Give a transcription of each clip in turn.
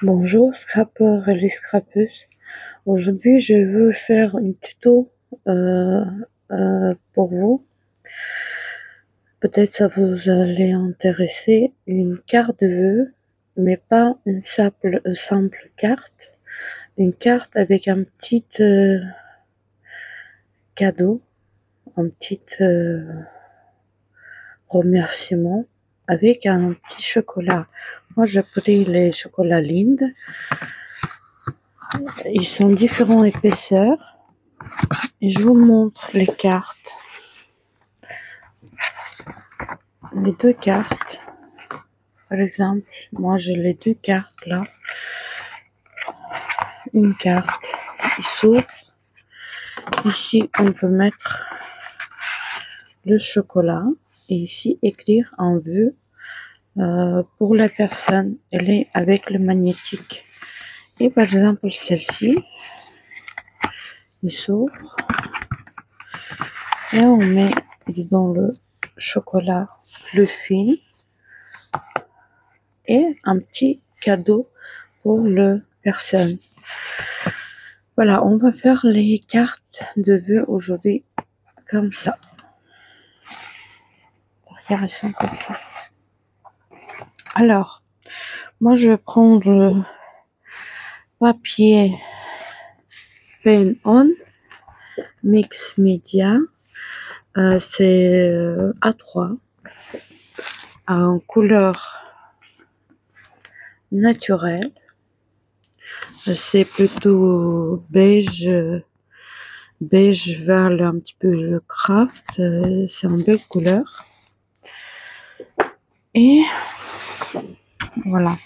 Bonjour scrappeurs et les scrappeuses. Aujourd'hui, je veux faire une tuto euh, pour vous. Peut-être ça vous allez intéresser. Une carte de vœux, mais pas une simple carte. Une carte avec un petit cadeau, un petit remerciement avec un petit chocolat. Moi, j'ai pris les chocolats Lindt. Ils sont différentes épaisseurs. Et je vous montre les cartes. Les deux cartes. Par exemple, moi j'ai les deux cartes là. Une carte qui s'ouvre. Ici, on peut mettre le chocolat. Et ici, écrire un vœu pour la personne. Elle est avec le magnétique. Et par exemple, celle-ci, il s'ouvre. Et on met dedans le chocolat fluffy. Et un petit cadeau pour la personne. Voilà, on va faire les cartes de vœux aujourd'hui comme ça. Regarde, elles sont comme ça. Alors, moi je vais prendre le papier Pen On Mix Media. C'est A3 en couleur naturelle. C'est plutôt beige vers un petit peu le craft. C'est une belle couleur. Et voilà.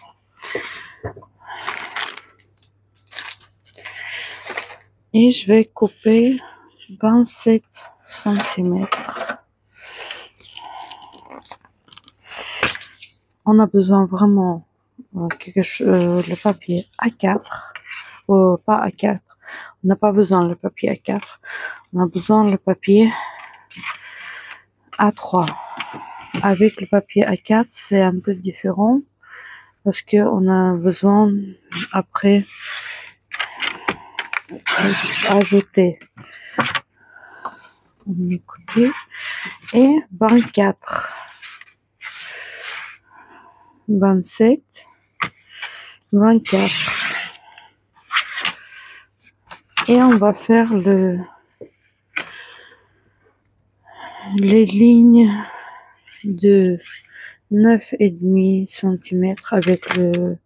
Et je vais couper 27 cm. On a besoin vraiment le papier A4. Pas A4. On n'a pas besoin le papier A4. On a besoin le papier A3. Avec le papier A4, c'est un peu différent parce que on a besoin après ajouter un côté et 24, 27, 24. Et on va faire les lignes de 9,5 cm avec le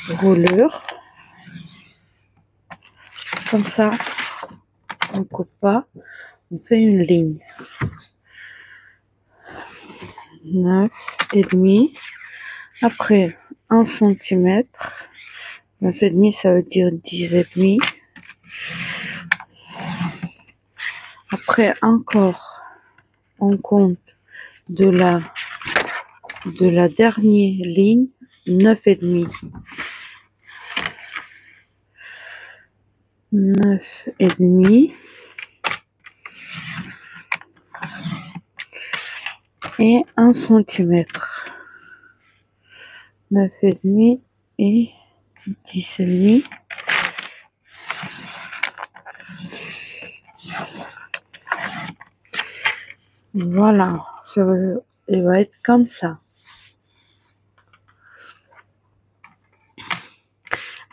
rouleur. Comme ça, on coupe pas, on fait une ligne. 9,5. Après, 1 cm. 9,5, ça veut dire 10,5. Après, encore, on compte de la dernière ligne, 9,5. 9,5. Et 1 cm. 9,5 et 10,5. Voilà, il va être comme ça.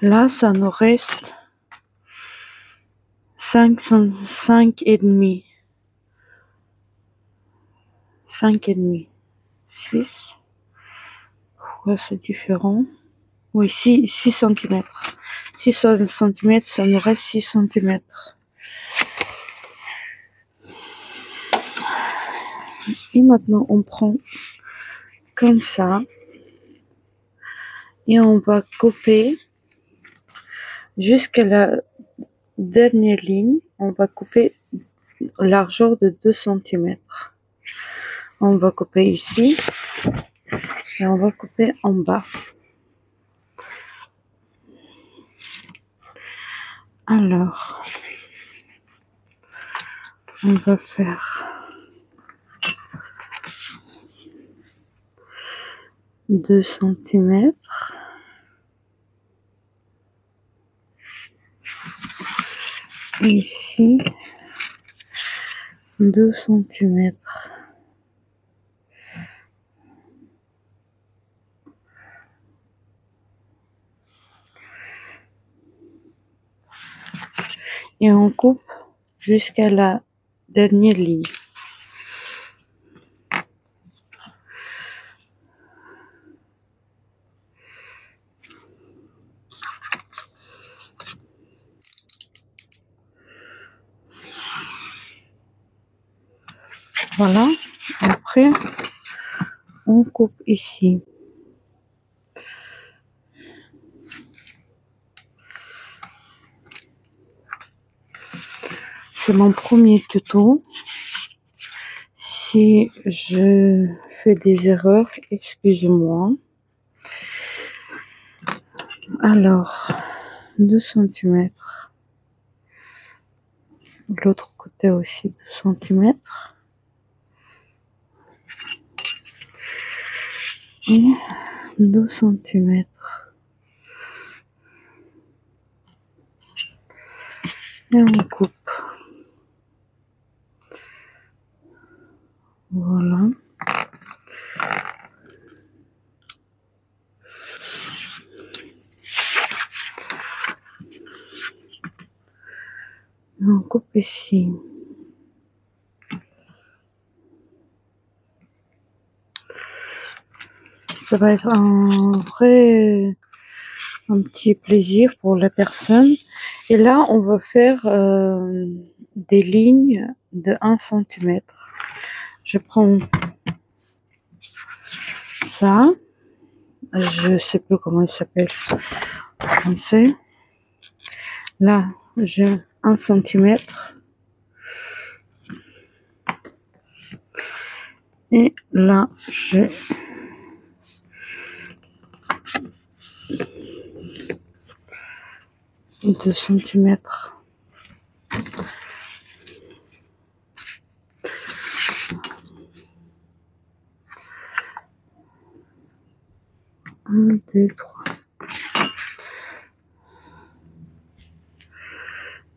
Là, ça nous reste 5,5. 5,5. 6. Pourquoi c'est différent? Oui, 6 cm. 6 cm, ça nous reste 6 cm. Et maintenant, on prend comme ça. Et on va couper jusqu'à la dernière ligne. On va couper largeur de 2 cm. On va couper ici. Et on va couper en bas. Alors, on va faire 2 centimètres. Ici, 2 centimètres. Et on coupe jusqu'à la dernière ligne. Voilà. Après, on coupe ici. C'est mon premier tuto. Si je fais des erreurs, excusez-moi. Alors, 2 centimètres. De l'autre côté aussi 2 centimètres. Et 2 centimètres. Et on coupe. Voilà. Et on coupe ici. Ça va être un petit plaisir pour la personne. Et là, on va faire des lignes de 1 centimètre. Je prends ça. Je sais plus comment il s'appelle en français. Là, j'ai 1 centimètre. Et là, j'ai 2 centimètres. Un, deux, trois.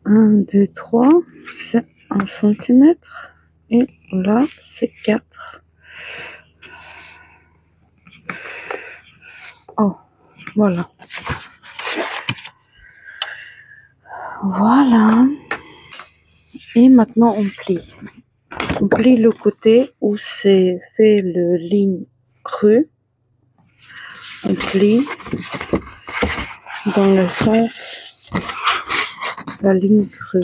1, 2, 3, c'est 1 centimètre. Et là, c'est 4. Oh, voilà. Voilà. Et maintenant, on plie. On plie le côté où c'est fait le ligne creux. On plie dans le sens de la ligne creux.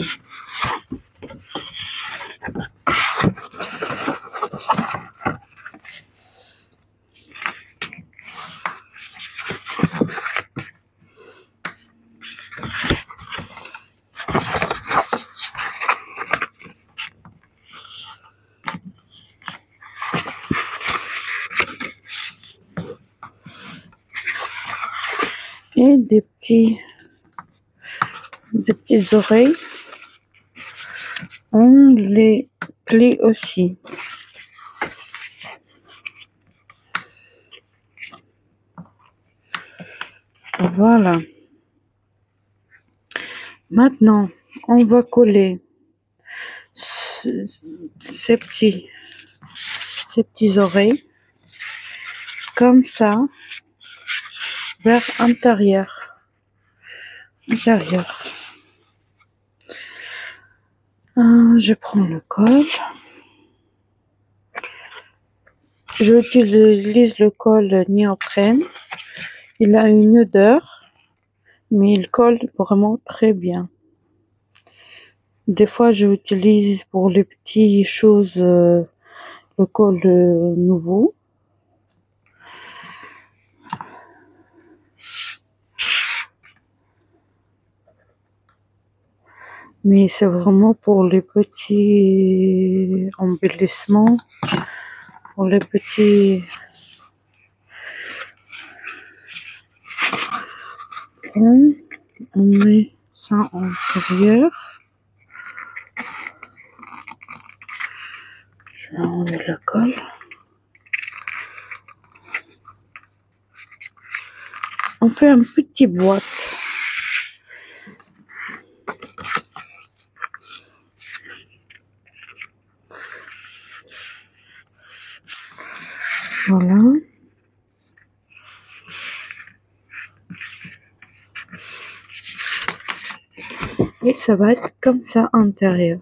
Et des petites oreilles, on les plie aussi. Voilà. Maintenant, on va coller ces petites oreilles comme ça vers intérieur. Je prends le col. J'utilise le col néoprène. Il a une odeur, mais il colle vraiment très bien. Des fois, j'utilise pour les petites choses le col nouveau. Mais c'est vraiment pour les petits embellissements, pour les petits... On met ça en intérieur. Je vais enlever le col. On fait un petit boîte. Voilà. Et ça va être comme ça à l'intérieur.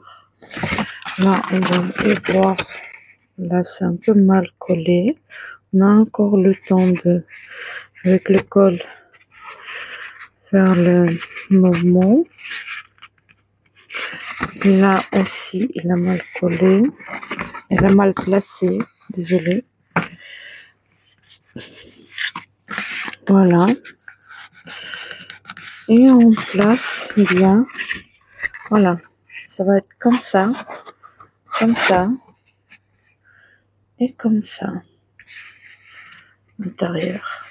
Là, on va voir. Là, c'est un peu mal collé. On a encore le temps de, avec le col, faire le mouvement. Là aussi, il a mal collé. Il a mal placé. Désolée. Voilà. Et on place bien. Voilà. Ça va être comme ça et comme ça. L'intérieur.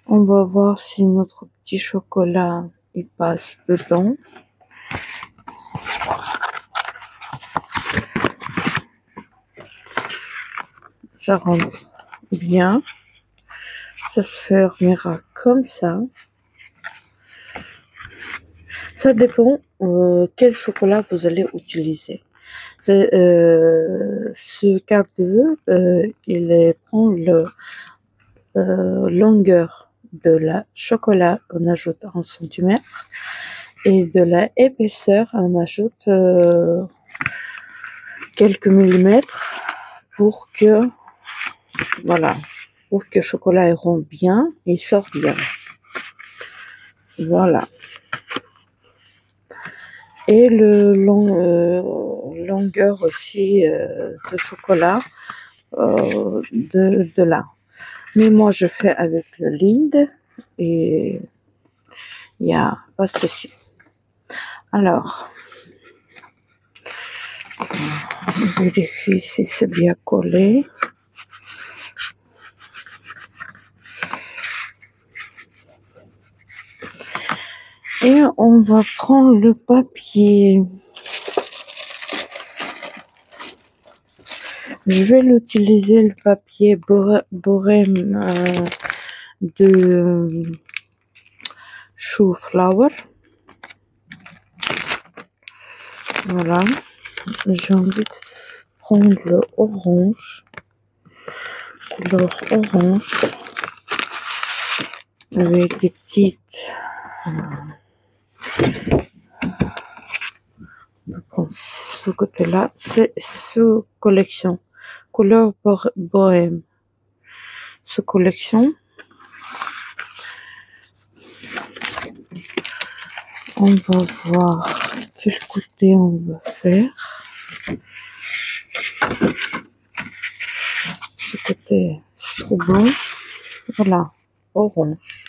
On va voir si notre petit chocolat il passe dedans. Ça rentre bien. Ça se fermera comme ça. Ça dépend quel chocolat vous allez utiliser. Ce K2, il prend le longueur de la chocolat, on ajoute 1 centimètre, et de la épaisseur, on ajoute quelques millimètres pour que, voilà, pour que le chocolat il rompt bien et sort bien. Voilà. Et le longueur aussi de chocolat de là. Mais moi, je fais avec le Lind et il n'y a pas de souci. Alors, on vérifie si c'est bien collé. Et on va prendre le papier. Je vais l'utiliser le papier Bohème de chou flower. Voilà. J'ai envie de prendre le orange, couleur orange, avec des petites. On prend ce côté-là, c'est sous collection, couleur bohème. Sous collection. On va voir quel côté on va faire. Ce côté, c'est trop blanc. Voilà, orange.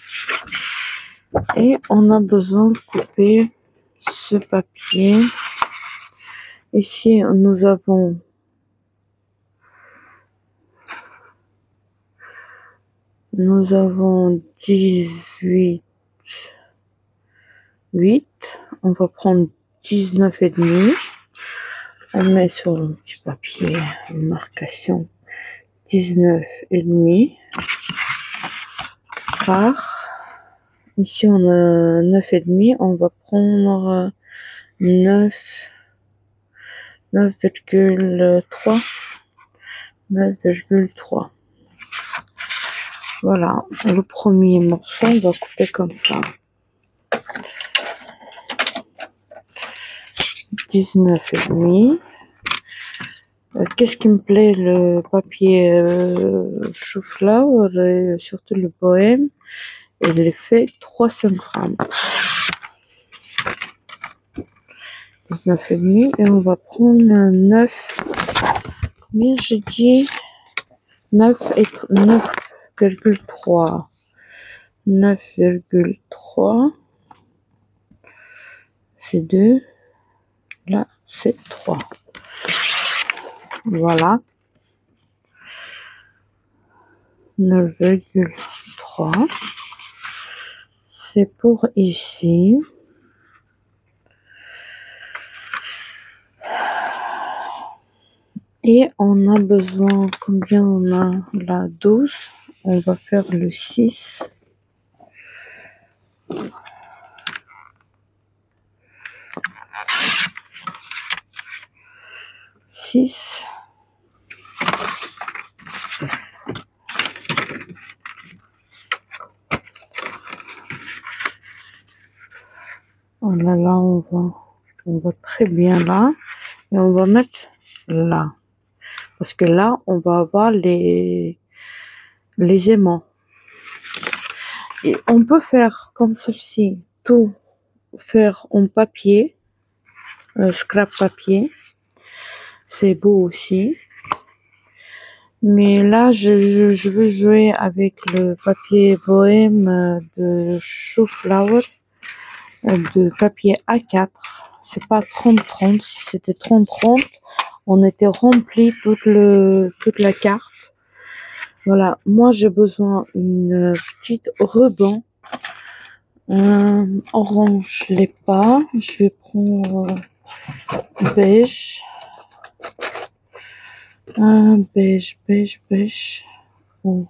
Et on a besoin de couper ce papier. Ici, nous avons Nous avons 18, 8. On va prendre 19 et demi. On met sur le petit papier une marcation 19 et demi par. Ici, on a 9 et demi. On va prendre 9,3. 9,3. Voilà, le premier morceau, on va couper comme ça. 19 et demi. Qu'est-ce qui me plaît, le papier chou-fleur et surtout le bohème, il est fait 300 grammes. 19 et demi, et on va prendre 9. Combien j'ai dit? 9,3. 9,3. C'est 2. Là, c'est 3. Voilà. 9,3. C'est pour ici. Et on a besoin, combien on a là? 12. On va faire le 6. Oh là là, on va très bien là. Et on va mettre là. Parce que là, on va avoir les aimants. Et on peut faire comme ceci, tout faire en papier, scrap papier. C'est beau aussi. Mais là, je veux jouer avec le papier bohème de Shoe Flower, de papier A4. C'est pas 30-30. Si c'était 30-30, on était rempli toute la carte. Voilà. Moi, j'ai besoin d'une petite ruban. Orange, je l'ai pas. Je vais prendre beige. Beige. Bon.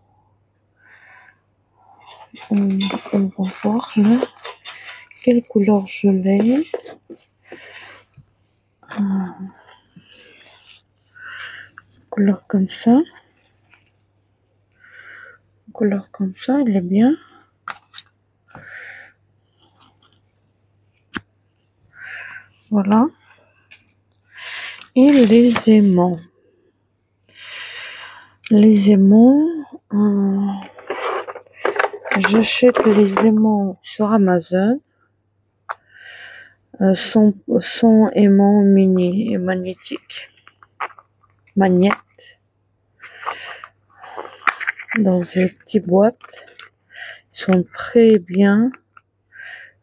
On va voir là. Quelle couleur je l'ai? Couleur comme ça. Couleur comme ça, elle est bien. Voilà. Et les aimants. Les aimants, j'achète les aimants sur Amazon. Son aimant mini et magnétique. Magnète. Dans une petite boîte. Ils sont très bien.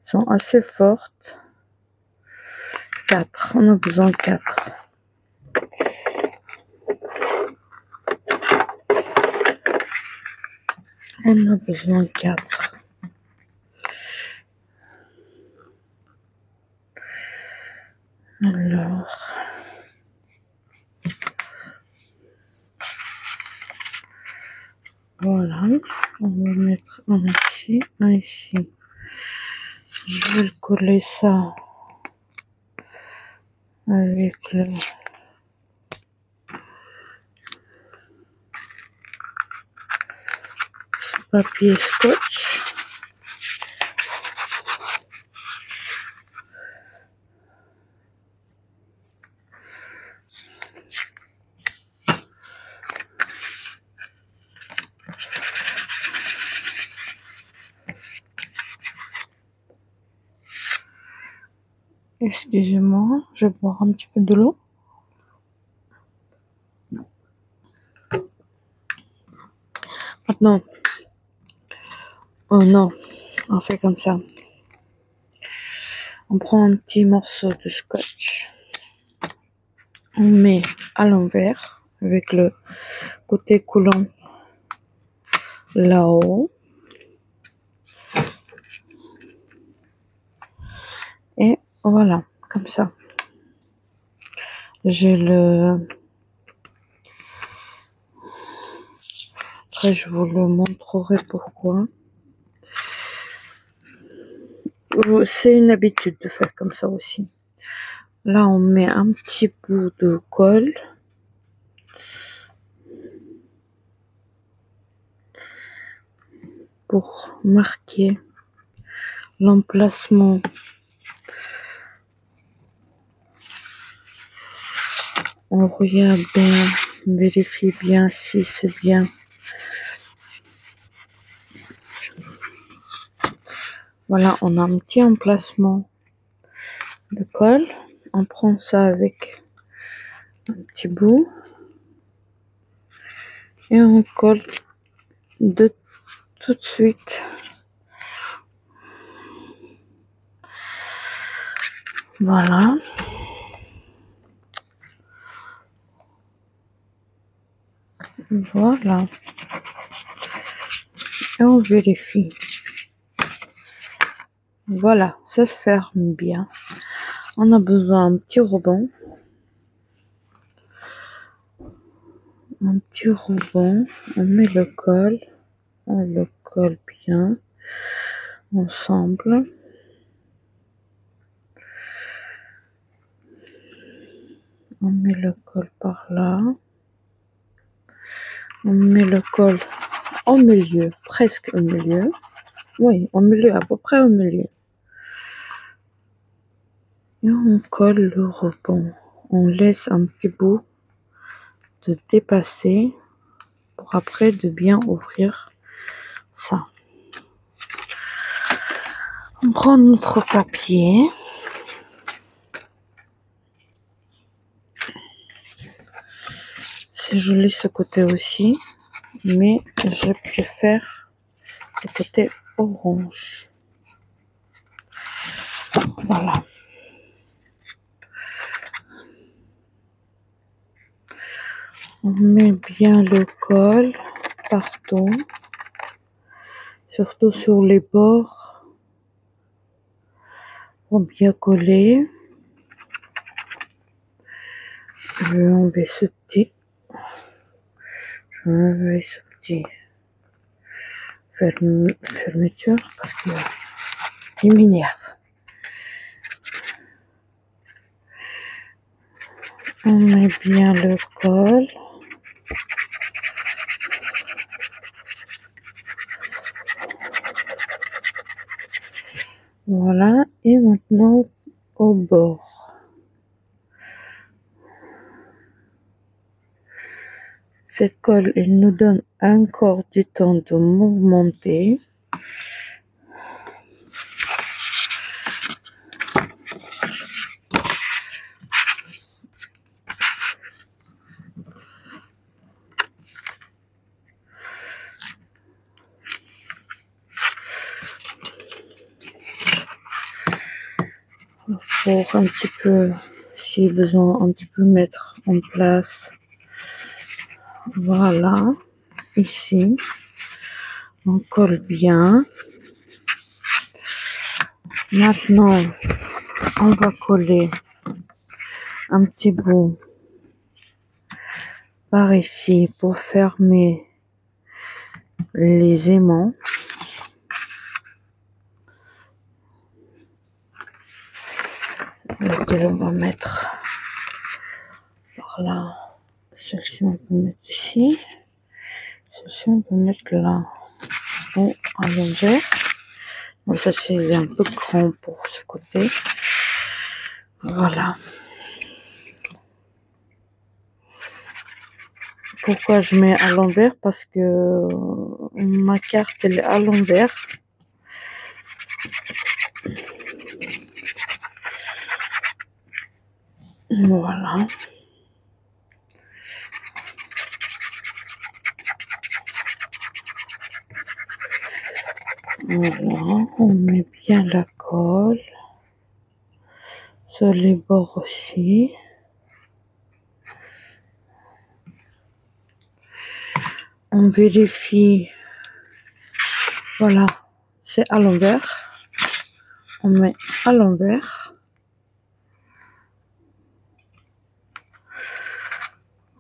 Ils sont assez fortes. 4. On a besoin de 4. On a besoin de 4. Alors. Voilà. On va mettre un ici, un ici. Je vais le coller ça avec le papier scotch. Excusez-moi, je vais boire un petit peu de l'eau. Maintenant, oh non, on fait comme ça. On prend un petit morceau de scotch. On met à l'envers avec le côté coulant là-haut. Et voilà, comme ça. J'ai le... Après, je vous le montrerai pourquoi. C'est une habitude de faire comme ça aussi. Là, on met un petit bout de colle. Pour marquer l'emplacement. On regarde bien, on vérifie bien si c'est bien. Voilà, on a un petit emplacement de colle. On prend ça avec un petit bout et on colle tout de suite. Voilà. Voilà. Et on vérifie. Voilà, ça se ferme bien. On a besoin d'un petit ruban. un petit ruban, on met le col, on le colle bien ensemble. On met le col par là. On met le col au milieu, presque au milieu. Oui, au milieu, à peu près au milieu. Et on colle le ruban. On laisse un petit bout de dépasser pour après de bien ouvrir ça. On prend notre papier. C'est joli ce côté aussi, mais je préfère le côté orange. Voilà. On met bien le col partout, surtout sur les bords, pour bien coller. Je vais enlever ce petit. Je vais enlever ce petit fermeture parce qu'il m'énerve. On met bien le col. Voilà, et maintenant au bord. Cette colle, elle nous donne encore du temps de mouvementer. Pour un petit peu, si besoin, un petit peu mettre en place. Voilà, ici, on colle bien. Maintenant, on va coller un petit bout par ici pour fermer les aimants. Lequel on va mettre par là. Celle-ci on peut mettre ici. Celle-ci on peut mettre là. Ou à l'envers. Bon, ça c'est un peu grand pour ce côté. Voilà. Pourquoi je mets à l'envers? Parce que ma carte elle est à l'envers. Voilà. Voilà, on met bien la colle sur les bords aussi. On vérifie. Voilà, c'est à l'envers. On met à l'envers.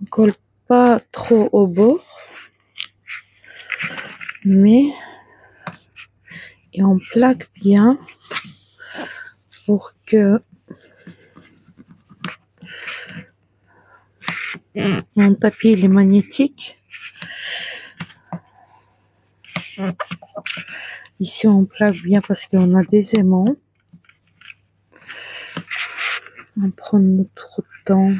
On colle pas trop au bord, mais et on plaque bien pour que mon tapis il est magnétique. Ici on plaque bien parce qu'on a des aimants. On prend notre temps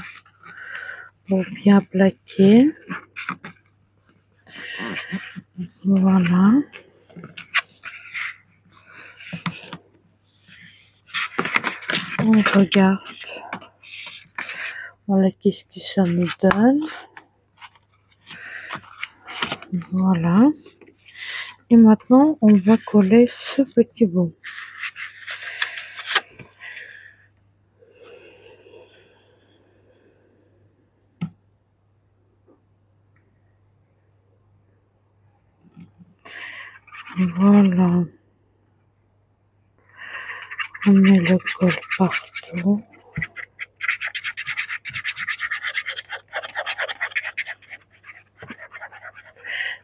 pour bien plaquer. Voilà. On regarde. Voilà qu'est-ce que ça nous donne. Voilà. Et maintenant, on va coller ce petit bout. Voilà. On met le col partout.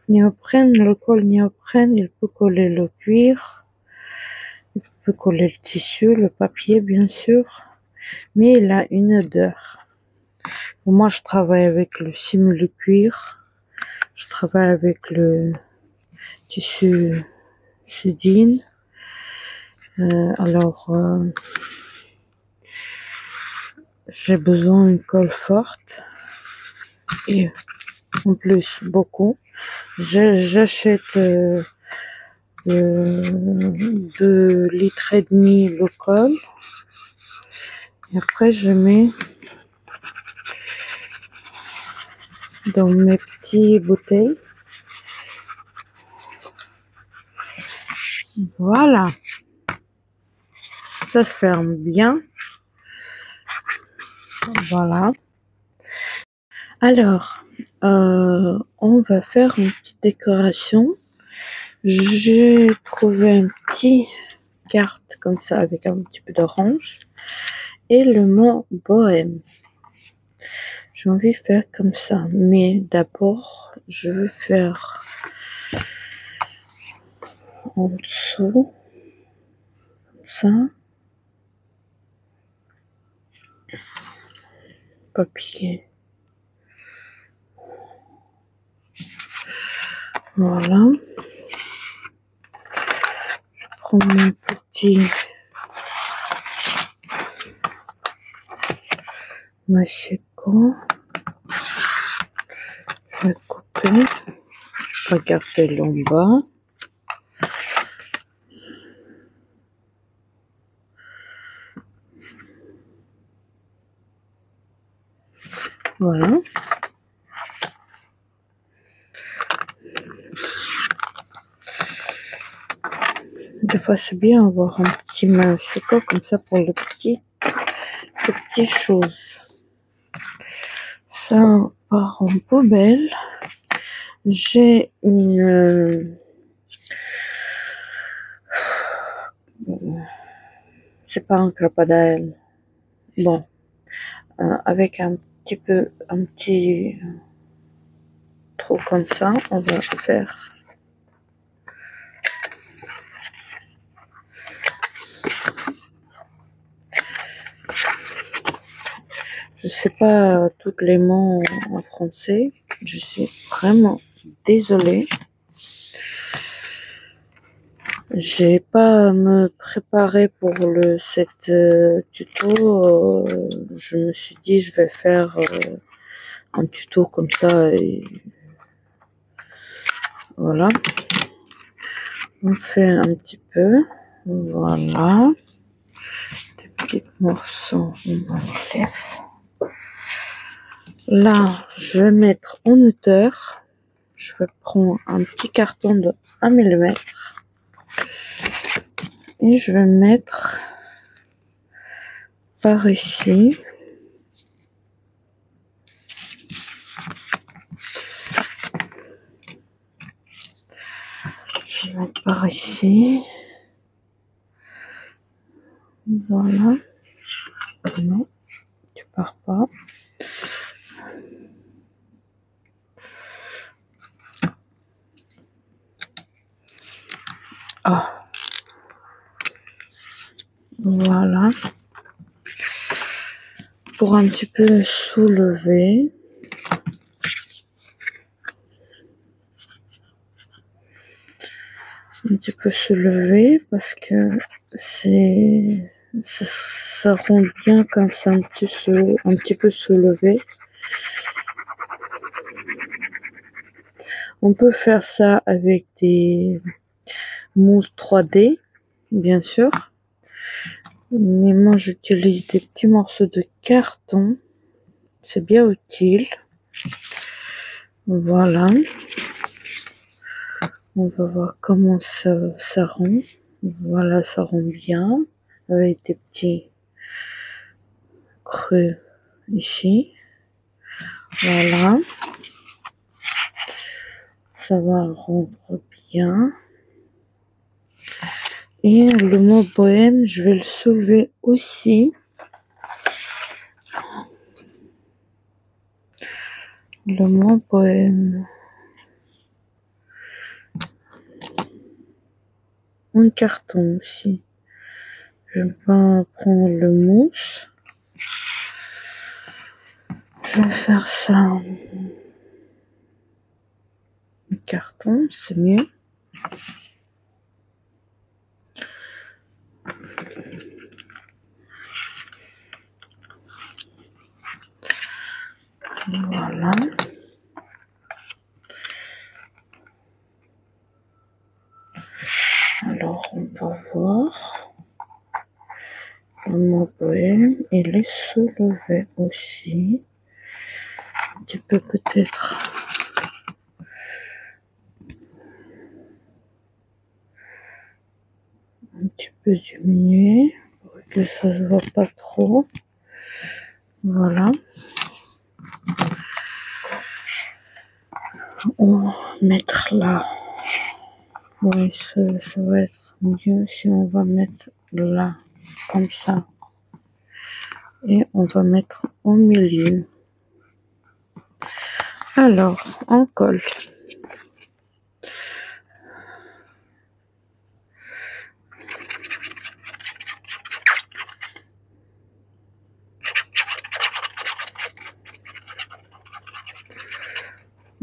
Néoprène, le col néoprène, il peut coller le cuir, il peut coller le tissu, le papier bien sûr, mais il a une odeur. Moi je travaille avec le simili cuir, je travaille avec le tissu Sudine. Alors j'ai besoin d'une colle forte et en plus beaucoup. J'achète 2 litres et demi le col et après je mets dans mes petites bouteilles. Voilà, ça se ferme bien. Voilà. Alors, on va faire une petite décoration. J'ai trouvé une petite carte comme ça avec un petit peu d'orange et le mot bohème. J'ai envie de faire comme ça, mais d'abord je veux faire en dessous comme ça, papier. Voilà. Je prends mon petit machicot. Je vais couper. Je vais garder l'en bas. Voilà. Des fois, c'est bien avoir un petit machicot comme ça pour les petites choses. Ça part en poubelle. J'ai une... c'est pas un crocodile. Bon. Avec un petit trou comme ça, on va faire. Je sais pas tous les mots en français. Je suis vraiment désolée. J'ai pas me préparé pour cet tuto. Je me suis dit je vais faire un tuto comme ça et voilà. On fait un petit peu. Voilà. Des petits morceaux. On enlève. Là, je vais mettre en hauteur. Je vais prendre un petit carton de 1 mm et je vais mettre par ici. Je vais mettre par ici. Voilà. Non, tu pars pas. Ah. Voilà. Pour un petit peu soulever. Un petit peu soulever parce que ça rend bien quand c'est un petit peu soulevé. On peut faire ça avec des mousses 3D, bien sûr. Mais moi, j'utilise des petits morceaux de carton. C'est bien utile. Voilà. On va voir comment ça rend. Voilà, ça rend bien. Avec des petits creux ici. Voilà. Ça va rendre bien. Et le mot bohème, je vais le soulever aussi. Le mot bohème. un carton aussi. Je vais pas prendre le mousse. Je vais faire ça en carton, c'est mieux. Voilà. Alors, on peut voir. Le mot bohème, il est soulevé aussi. Un petit peu peut-être. Un petit peu diminuer pour que ça se voit pas trop. Voilà. On va mettre là. Oui, ça va être mieux si on va mettre là, comme ça. Et on va mettre au milieu. Alors, on colle.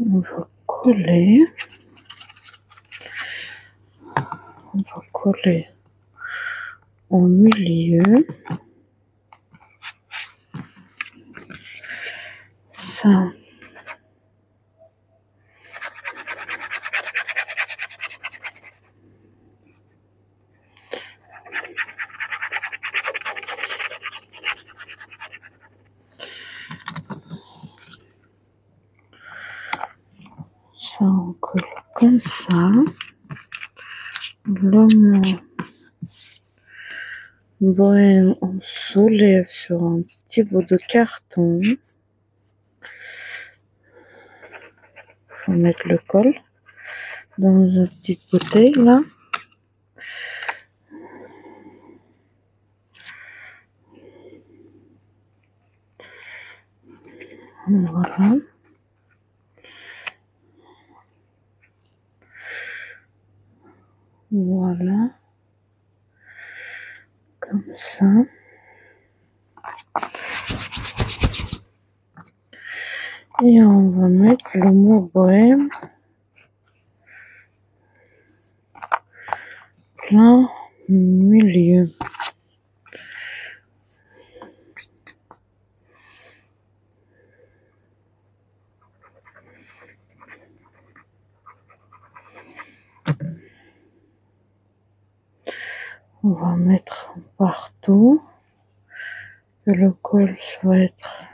On va coller. On va coller au milieu. Ça. Ça, on colle comme ça. Le mot bohème, on soulève sur un petit bout de carton. Faut mettre le col dans une petite bouteille là. Voilà. Voilà. Comme ça. Et on va mettre le mot bohème plein milieu. On va mettre partout que le col soit être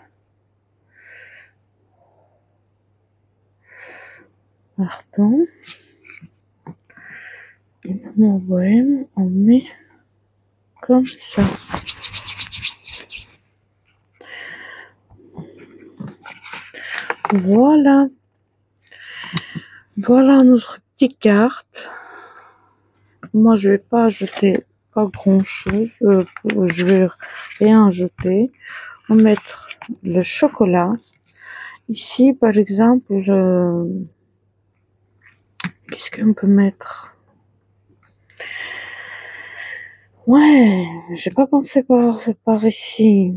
partout. Et le mot bohème, on met comme ça. Voilà. Voilà notre petite carte. Moi, je vais pas ajouter pas grand chose. Je vais rien ajouter. On va mettre le chocolat. Ici, par exemple, qu'est-ce qu'on peut mettre? Ouais, j'ai pas pensé par ici.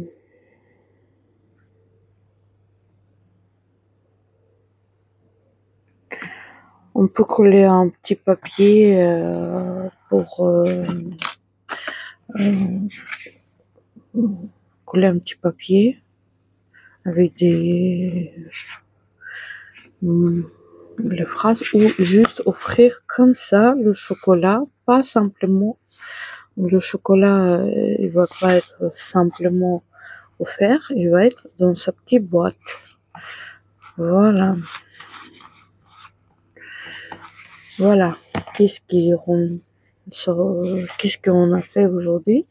On peut coller un petit papier pour coller un petit papier avec les phrases ou juste offrir comme ça le chocolat, pas simplement le chocolat, il va pas être simplement offert, il va être dans sa petite boîte. Voilà. Voilà. Qu'est-ce qu'on a fait aujourd'hui?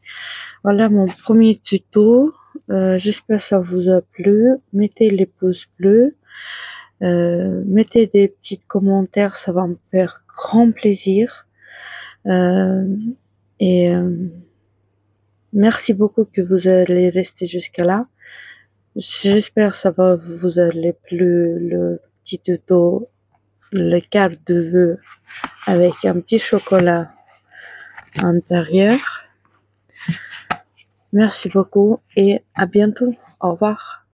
Voilà mon premier tuto. J'espère que ça vous a plu. Mettez les pouces bleus. Mettez des petits commentaires, ça va me faire grand plaisir. Merci beaucoup que vous allez rester jusqu'à là. J'espère que ça va vous aller plu le petit tuto, le carte de vœux avec un petit chocolat intérieur. Merci beaucoup et à bientôt. Au revoir.